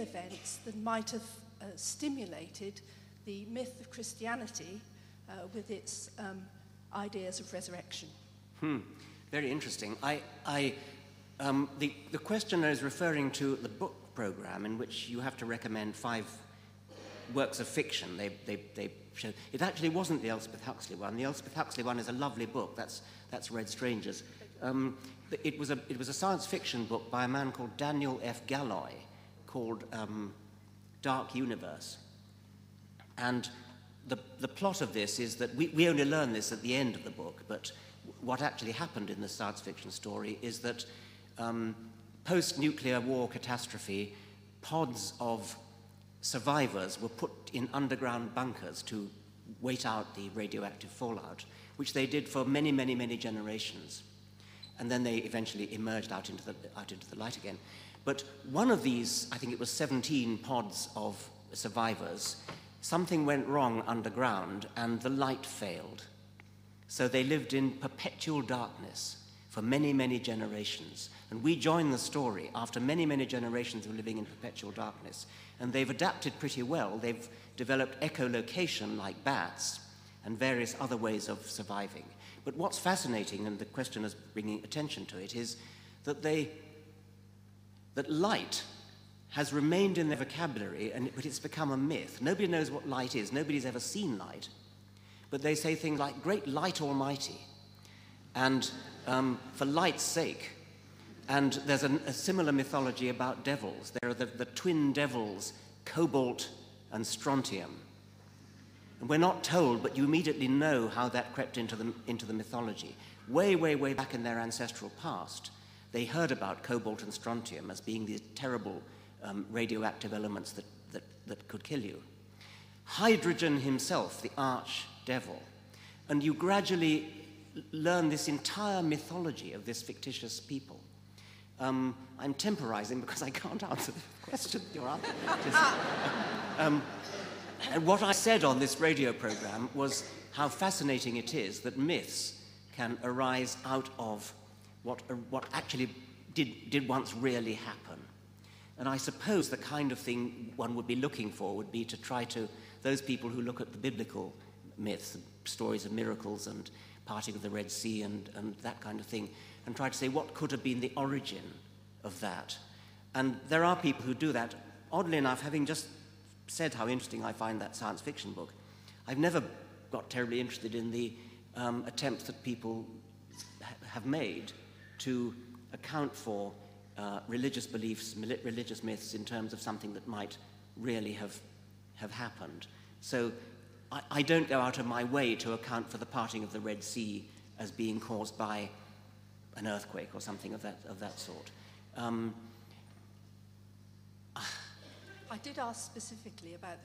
real events that might have stimulated the myth of Christianity with its ideas of resurrection. Very interesting. The questioner is referring to the book program in which you have to recommend 5 works of fiction. They show it actually wasn't the Elspeth Huxley one. The Elspeth Huxley one is a lovely book. That's Red Strangers. It was a science fiction book by a man called Daniel F. Galloy called Dark Universe. And the plot of this is that we only learn this at the end of the book, but what actually happened in the science fiction story is that post-nuclear war catastrophe, pods of survivors were put in underground bunkers to wait out the radioactive fallout, which they did for many, many, many generations. And then they eventually emerged out into the light again. But one of these, I think it was 17 pods of survivors, something went wrong underground and the light failed. So they lived in perpetual darkness for many, many generations. And we join the story after many, many generations of living in perpetual darkness. And they've adapted pretty well. They've developed echolocation like bats and various other ways of surviving. But what's fascinating, and the questioner's bringing attention to it, is that light has remained in their vocabulary, but it's become a myth. Nobody knows what light is. Nobody's ever seen light. But they say things like, great light almighty, and for light's sake. And there's a similar mythology about devils. There are the twin devils, cobalt and strontium. And we're not told, but you immediately know how that crept into the mythology. Way, way, way back in their ancestral past, they heard about cobalt and strontium as being these terrible radioactive elements that could kill you. Hydrogen himself, the arch-devil. And you gradually learn this entire mythology of this fictitious people. I'm temporizing because I can't answer the question you're asking. And what I said on this radio program was how fascinating it is that myths can arise out of what actually did once really happen. And I suppose the kind of thing one would be looking for would be to try to, those people who look at the biblical myths, stories of miracles and parting of the Red Sea and that kind of thing, and try to say what could have been the origin of that. And there are people who do that. Oddly enough, having just said how interesting I find that science fiction book, I've never got terribly interested in the attempts that people have made to account for religious beliefs, religious myths in terms of something that might really have happened. So I don't go out of my way to account for the parting of the Red Sea as being caused by an earthquake or something of that sort. I did ask specifically about